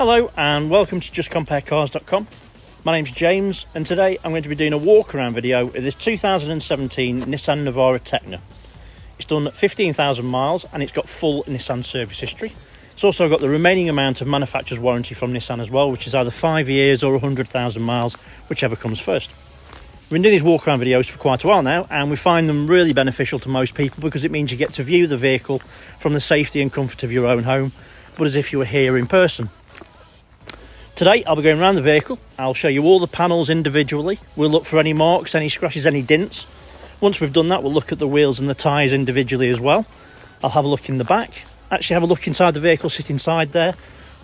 Hello and welcome to justcomparecars.com. My name's James and today I'm going to be doing a walk around video of this 2017 Nissan Navara Tekna. It's done 15,000 miles and it's got full Nissan service history. It's also got the remaining amount of manufacturer's warranty from Nissan as well, which is either 5 years or 100,000 miles, whichever comes first. We've been doing these walk around videos for quite a while now and we find them really beneficial to most people because it means you get to view the vehicle from the safety and comfort of your own home, but as if you were here in person. Today I'll be going around the vehicle. I'll show you all the panels individually. We'll look for any marks, any scratches, any dents. Once we've done that, we'll look at the wheels and the tyres individually as well. I'll have a look in the back, actually have a look inside the vehicle, sit inside there.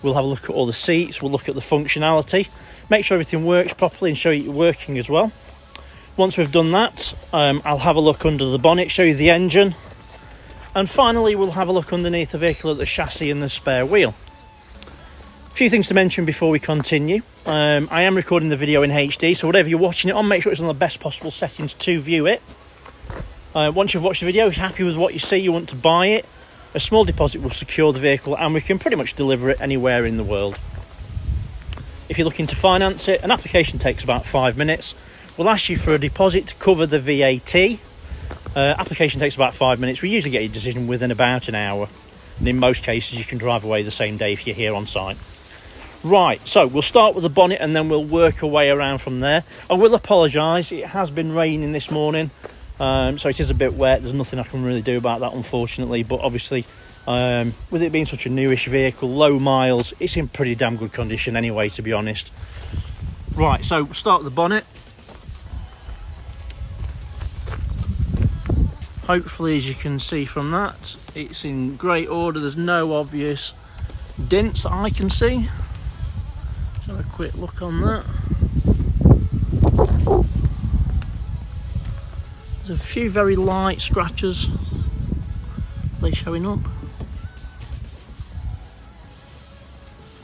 We'll have a look at all the seats, we'll look at the functionality, make sure everything works properly and show you working as well. Once we've done that, I'll have a look under the bonnet, show you the engine. And finally, we'll have a look underneath the vehicle at the chassis and the spare wheel. A few things to mention before we continue. I am recording the video in HD, so whatever you're watching it on, make sure it's on the best possible settings to view it. Once you've watched the video, if you're happy with what you see, you want to buy it, a small deposit will secure the vehicle and we can pretty much deliver it anywhere in the world. If you're looking to finance it, an application takes about 5 minutes. We'll ask you for a deposit to cover the VAT. Application takes about 5 minutes. We usually get your decision within about an hour. And in most cases, you can drive away the same day if you're here on site. Right, so we'll start with the bonnet and then we'll work our way around from there. I will apologise, it has been raining this morning, so it is a bit wet. There's nothing I can really do about that, unfortunately, but obviously with it being such a newish vehicle, low miles, it's in pretty damn good condition anyway, to be honest. Right, so we'll start with the bonnet. Hopefully, as you can see from that, it's in great order. There's no obvious dents that I can see. Let's have a quick look on that. There's a few very light scratches. Are they showing up?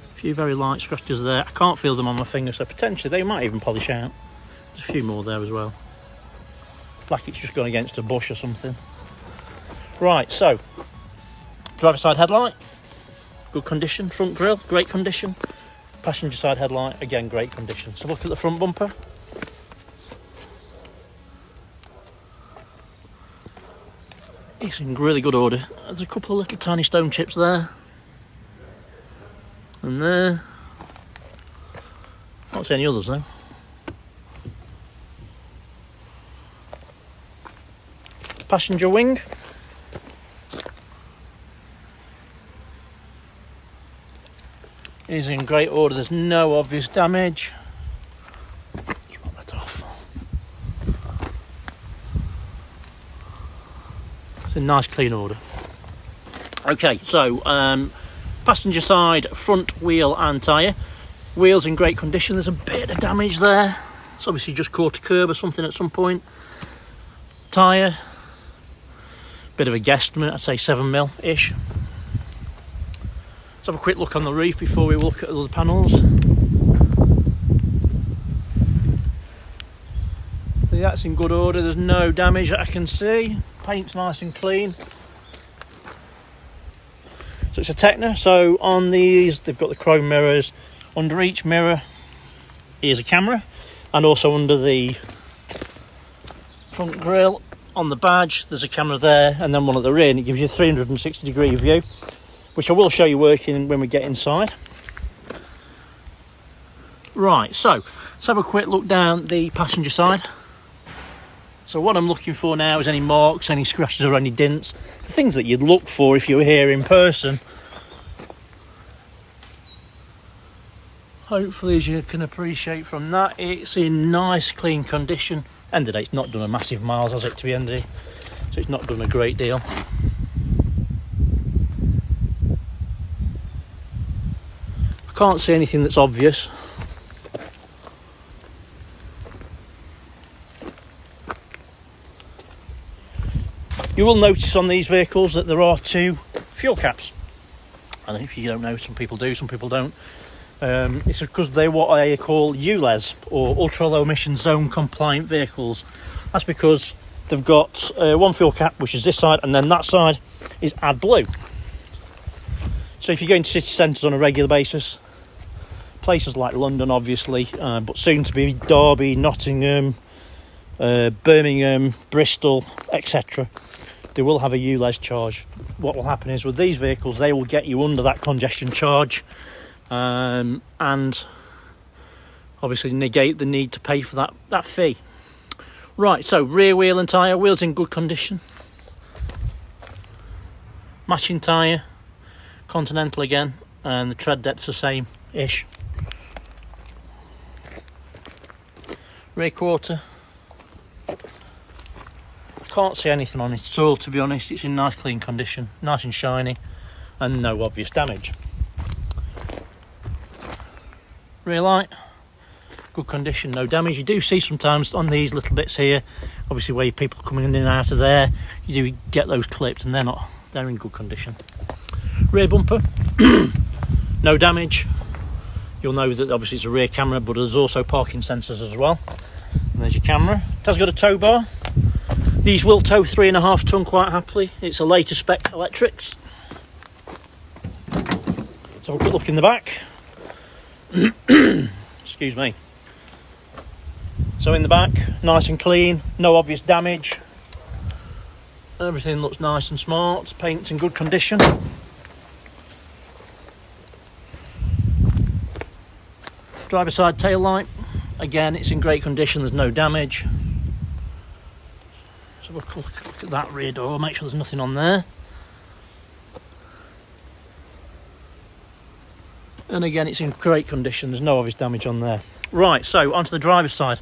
A few very light scratches there. I can't feel them on my finger, so potentially they might even polish out. There's a few more there as well. Like it's just gone against a bush or something. Right, so driver side headlight, good condition. Front grille, great condition. Passenger side headlight, again, great condition. So look at the front bumper. It's in really good order. There's a couple of little tiny stone chips there and there. Not see any others though. Passenger wing. Is in great order, there's no obvious damage. Just pop that off. It's in nice clean order. Okay, so passenger side, front wheel and tyre. Wheels in great condition, there's a bit of damage there. It's obviously just caught a curb or something at some point. Tyre, bit of a guesstimate, I'd say 7mm-ish. Let's have a quick look on the roof before we look at the panels. See, that's in good order, there's no damage that I can see. Paint's nice and clean. So it's a Tekna, so on these they've got the chrome mirrors. Under each mirror is a camera, and also under the front grille on the badge there's a camera there, and then one at the rear, and it gives you a 360-degree view, which I will show you working when we get inside. Right, so let's have a quick look down the passenger side. So what I'm looking for now is any marks, any scratches or any dents, the things that you'd look for if you were here in person. Hopefully, as you can appreciate from that, it's in nice clean condition. End of the day, it's not done a massive miles, has it, to be ended, so it's not done a great deal. I can't see anything that's obvious. You will notice on these vehicles that there are two fuel caps. And if you don't know, some people do, some people don't. It's because they're what I call ULEZ, or ultra low emission zone compliant vehicles. That's because they've got one fuel cap, which is this side, and then that side is AdBlue. So if you go into city centres on a regular basis, places like London, obviously, but soon to be Derby, Nottingham, Birmingham, Bristol, etc. They will have a ULEZ charge. What will happen is with these vehicles, they will get you under that congestion charge, and obviously negate the need to pay for that fee. Right, so rear wheel and tyre, wheels in good condition. Matching tyre, Continental again, and the tread depth's the same-ish. Rear quarter. Can't see anything on it at all, to be honest. It's in nice clean condition, nice and shiny, and no obvious damage. Rear light, good condition, no damage. You do see sometimes on these little bits here, obviously where people coming in and out of there, you do get those clipped, and they're in good condition. Rear bumper, no damage. You'll know that obviously it's a rear camera, but there's also parking sensors as well. And there's your camera. It has got a tow bar. These will tow 3.5 tonne quite happily. It's a later spec electrics. So have a quick look in the back. Excuse me. So in the back, nice and clean, no obvious damage. Everything looks nice and smart. Paint's in good condition. Driver side tail light. Again, it's in great condition. There's no damage. So we'll look at that rear door. Make sure there's nothing on there. And again, it's in great condition. There's no obvious damage on there. Right, so onto the driver's side.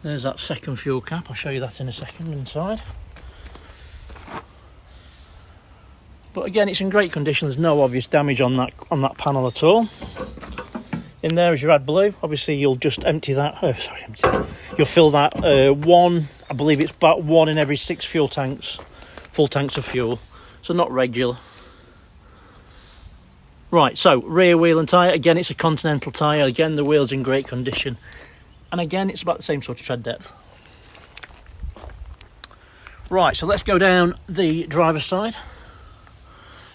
There's that second fuel cap. I'll show you that in a second inside. But again, it's in great condition. There's no obvious damage on that panel at all. In there is your AdBlue. Obviously, you'll just empty that. You'll fill that one. I believe it's about 1 in every 6 full tanks of fuel. So not regular. Right. So rear wheel and tyre. Again, it's a Continental tyre. Again, the wheel's in great condition. And again, it's about the same sort of tread depth. Right, so let's go down the driver's side.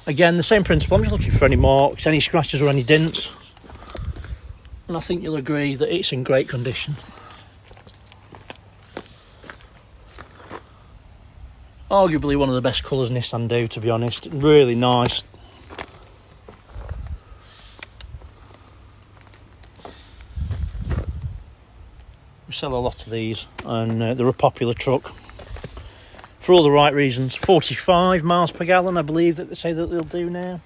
Again, the same principle. I'm just looking for any marks, any scratches or any dents. And I think you'll agree that it's in great condition. Arguably one of the best colours Nissan do, to be honest. Really nice. We sell a lot of these, and they're a popular truck for all the right reasons. 45 miles per gallon, I believe that they say that they'll do now.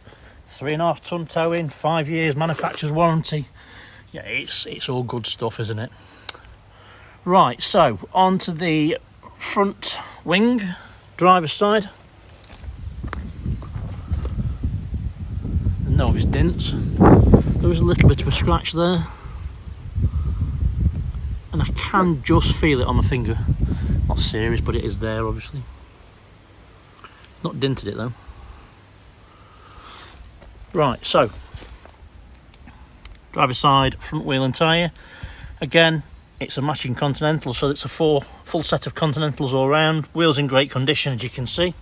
3.5 tonne towing, 5 years manufacturer's warranty. Yeah, it's all good stuff, isn't it? Right, so onto the front wing, driver's side. No obvious dents. There was a little bit of a scratch there. And I can just feel it on my finger. Not serious, but it is there, obviously. Not dented it, though. Right, so. Driver's side, front wheel and tyre. Again, it's a matching Continental, so it's a full set of Continentals all round. Wheels in great condition, as you can see.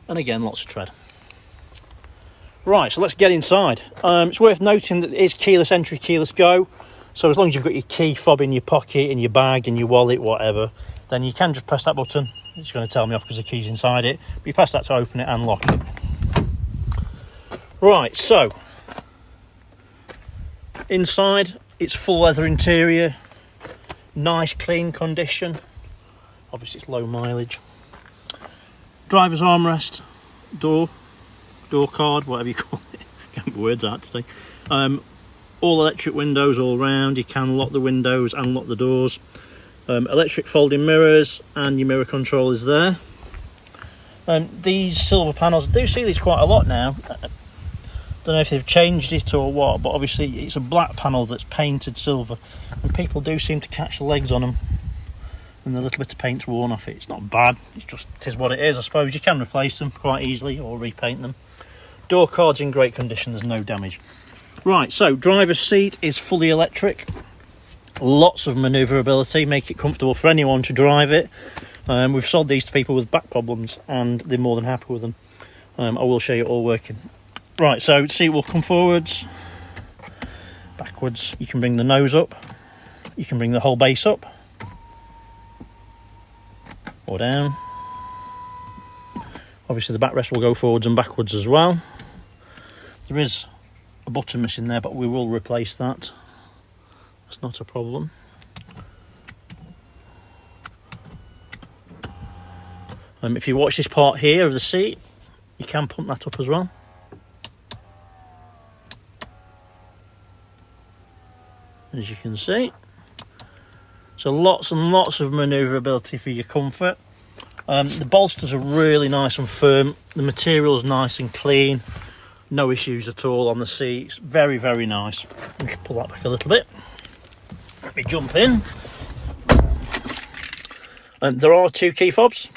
And again, lots of tread. Right, so let's get inside. It's worth noting that it is keyless entry, keyless go. So as long as you've got your key fob in your pocket, in your bag, in your wallet, whatever, then you can just press that button. It's going to tell me off because the key's inside it. But you press that to open it and lock it. Right, so inside, it's full leather interior, nice clean condition. Obviously it's low mileage. Driver's armrest, door card, whatever you call it. Can't get my words out today. All electric windows all round. You can lock the windows and lock the doors. Electric folding mirrors, and your mirror control is there. These silver panels, I do see these quite a lot now. Don't know if they've changed it or what, but obviously it's a black panel that's painted silver, and people do seem to catch the legs on them, and the little bit of paint's worn off it. It's not bad, it is what it is, I suppose. You can replace them quite easily or repaint them. Door card's in great condition, there's no damage. Right, so driver's seat is fully electric. Lots of manoeuvrability, make it comfortable for anyone to drive it. We've sold these to people with back problems and they're more than happy with them. I will show you it all working. Right, so seat will come forwards, backwards. You can bring the nose up, you can bring the whole base up or down. Obviously the backrest will go forwards and backwards as well. There is a button missing there, but we will replace that. That's not a problem. If you watch this part here of the seat, you can pump that up as well. As you can see. So lots and lots of manoeuvrability for your comfort. The bolsters are really nice and firm. The material is nice and clean. No issues at all on the seats. Very, very nice. Let me pull that back a little bit. Let me jump in. There are 2 key fobs.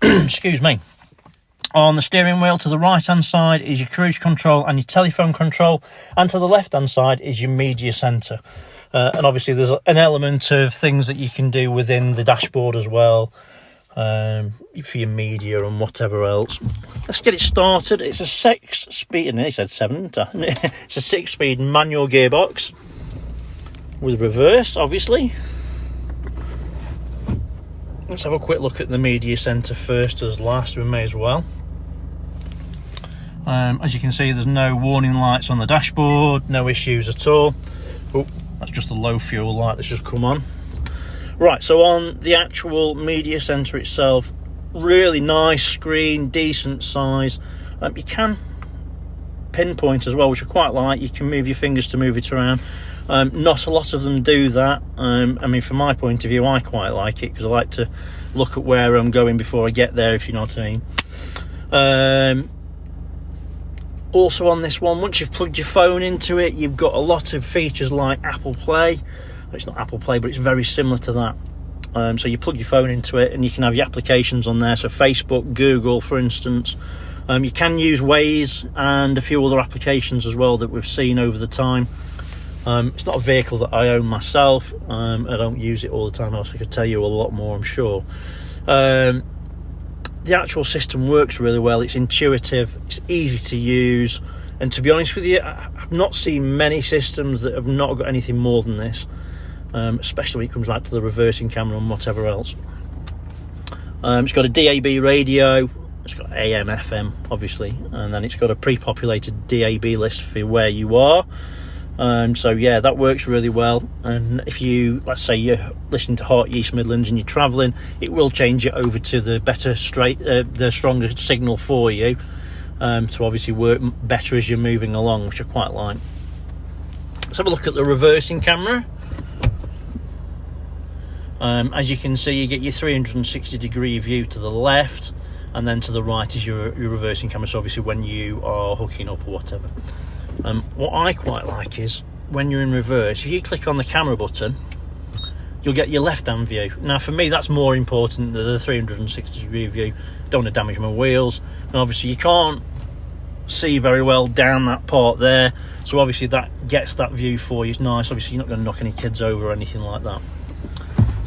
Excuse me. On the steering wheel, to the right hand side is your cruise control and your telephone control, and to the left hand side is your media centre. And obviously there's an element of things that you can do within the dashboard as well, for your media and whatever else. Let's get it started. It's a 6-speed, and they said 7, it's a 6-speed manual gearbox with reverse, obviously. Let's have a quick look at the media centre first as last. We may as well. As you can see, there's no warning lights on the dashboard, no issues at all. Oh, that's just a low fuel light that's just come on. Right, so on the actual media centre itself, really nice screen, decent size. You can pinpoint as well, which I quite like. You can move your fingers to move it around. Not a lot of them do that. I mean, from my point of view, I quite like it because I like to look at where I'm going before I get there, if you know what I mean. Also on this one, once you've plugged your phone into it, you've got a lot of features like Apple Play. It's not Apple Play, but it's very similar to that. So you plug your phone into it and you can have your applications on there. So Facebook, Google, for instance. You can use Waze and a few other applications as well that we've seen over the time. It's not a vehicle that I own myself. I don't use it all the time, else I could tell you a lot more, I'm sure. The actual system works really well. It's intuitive, it's easy to use, and to be honest with you, I've not seen many systems that have not got anything more than this, especially when it comes out to the reversing camera and whatever else. It's got a DAB radio, it's got AM, FM, obviously, and then it's got a pre-populated DAB list for where you are. So yeah, that works really well. And if you, let's say you're listening to Heart East Midlands and you're travelling, it will change it over to the better the stronger signal for you, to obviously work better as you're moving along, which I quite like. Let's have a look at the reversing camera. As you can see, you get your 360 degree view to the left, and then to the right is your reversing camera, so obviously when you are hooking up or whatever. What I quite like is when you're in reverse, if you click on the camera button, you'll get your left-hand view. Now for me, that's more important than the 360 degree view. Don't want to damage my wheels, and obviously you can't see very well down that part there, so obviously that gets that view for you. It's nice. Obviously you're not going to knock any kids over or anything like that.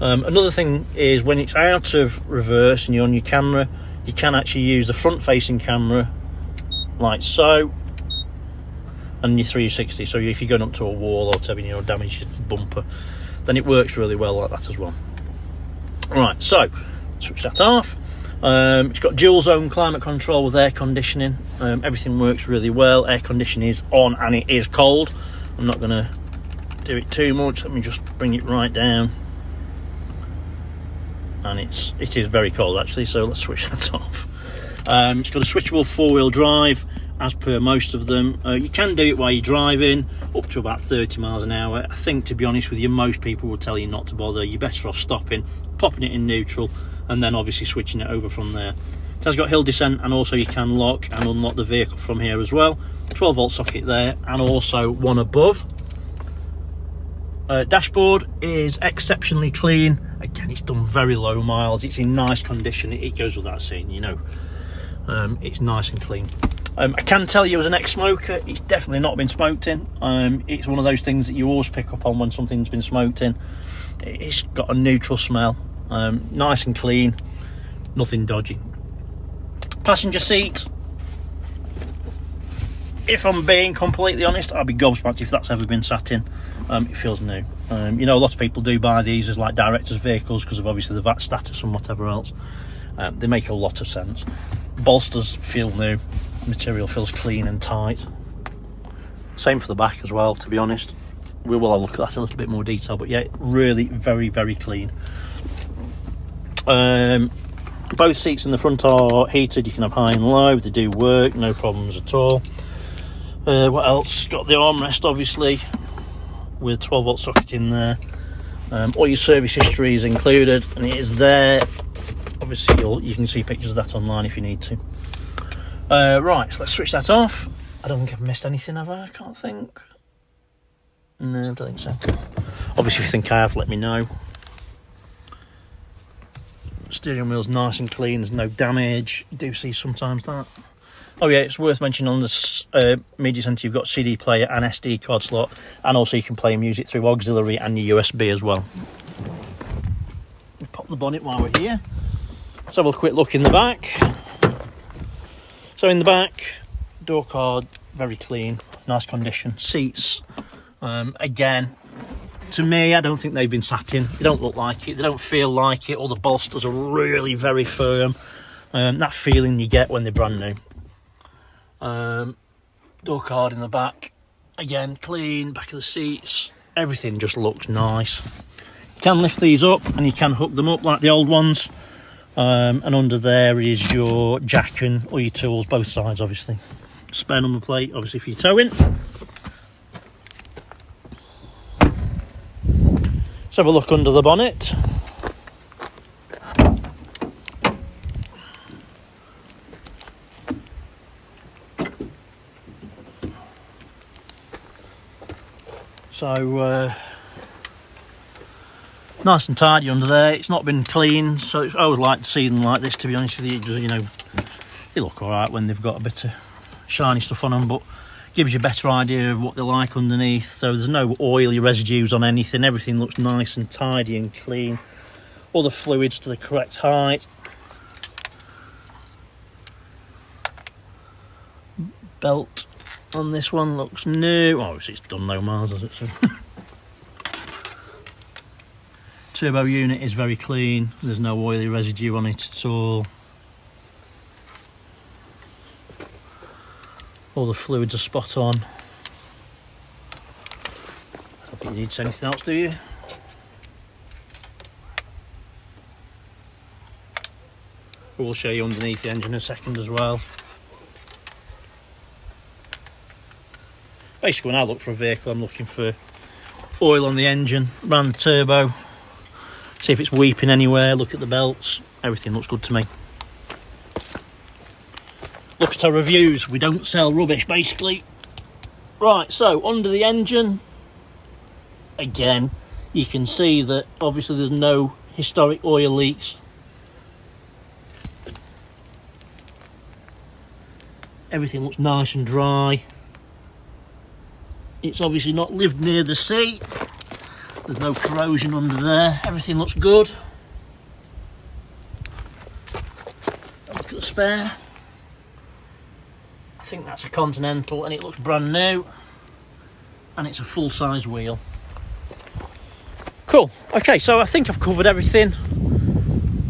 Another thing is when it's out of reverse and you're on your camera, you can actually use the front-facing camera like so, and your 360. So if you're going up to a wall or whatever, you know, damage your bumper, then it works really well like that as well. Right, so switch that off. It's got dual zone climate control with air conditioning. Everything works really well. Air conditioning is on and it is cold. I'm not going to do it too much. Let me just bring it right down. And it is very cold actually, so let's switch that off. It's got a switchable 4-wheel drive, as per most of them. You can do it while you're driving, up to about 30 miles an hour. I think, to be honest with you, most people will tell you not to bother. You're better off stopping, popping it in neutral, and then obviously switching it over from there. It has got hill descent, and also you can lock and unlock the vehicle from here as well. 12-volt socket there, and also one above. Dashboard is exceptionally clean. Again, it's done very low miles. It's in nice condition. It goes without saying, you know. It's nice and clean. I can tell you as an ex-smoker, it's definitely not been smoked in. It's one of those things that you always pick up on when something's been smoked in. It's got a neutral smell, nice and clean, nothing dodgy. Passenger seat, if I'm being completely honest, I'd be gobsmacked if that's ever been sat in. It feels new. You know, a lot of people do buy these as like directors' vehicles because of obviously the VAT status and whatever else. They make a lot of sense. Bolsters feel new, material feels clean and tight. Same for the back as well, to be honest. We will have a look at that in a little bit more detail, but yeah, really very, very clean. Both seats in the front are heated, you can have high and low, they do work, no problems at all. What else? Got the armrest obviously with 12 volt socket in there. All your service history is included and it is there. Obviously you can see pictures of that online if you need to. Right, so let's switch that off. I don't think I've missed anything, have I? I can't think. No, I don't think so. Obviously if you think I have, let me know. Steering wheel's nice and clean, there's no damage. You do see sometimes that. Oh yeah, it's worth mentioning on this media centre you've got CD player and SD card slot, and also you can play music through auxiliary and your USB as well. We'll pop the bonnet while we're here. Let's have a quick look in the back. So in the back, door card, very clean, nice condition. Seats, again, to me, I don't think they've been sat in. They don't look like it, they don't feel like it. All the bolsters are really very firm. That feeling you get when they're brand new. Door card in the back, again clean. Back of the seats, everything just looks nice. You can lift these up and you can hook them up like the old ones, and under there is your jack and all your tools, both sides obviously. Spare number plate obviously for your towing. Let's have a look under the bonnet. So nice and tidy under there. It's not been clean, so I would like to see them like this, to be honest with you. You know, they look all right when they've got a bit of shiny stuff on them, but gives you a better idea of what they're like underneath. So there's no oily residues on anything. Everything looks nice and tidy and clean. All the fluids to the correct height. Belt on this one looks new. Obviously it's done no miles, has it? So. Turbo unit is very clean. There's no oily residue on it at all. All the fluids are spot on. I don't think you need anything else, do you? We'll show you underneath the engine in a second as well. Basically, when I look for a vehicle, I'm looking for oil on the engine, around the turbo, see if it's weeping anywhere, look at the belts, everything looks good to me. Look at our reviews, we don't sell rubbish basically. Right, so under the engine, again, you can see that obviously there's no historic oil leaks. Everything looks nice and dry. It's obviously not lived near the sea. There's no corrosion under there. Everything looks good. Look at the spare. I think that's a Continental and it looks brand new. And it's a full-size wheel. Cool. Okay, so I think I've covered everything.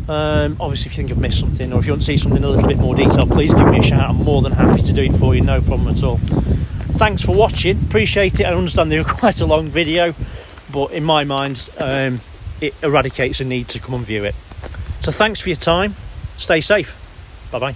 Obviously, if you think I've missed something or if you want to see something in a little bit more detail, please give me a shout. I'm more than happy to do it for you, no problem at all. Thanks for watching, appreciate it. I understand they're quite a long video, but in my mind, it eradicates a need to come and view it. So thanks for your time, stay safe, bye bye.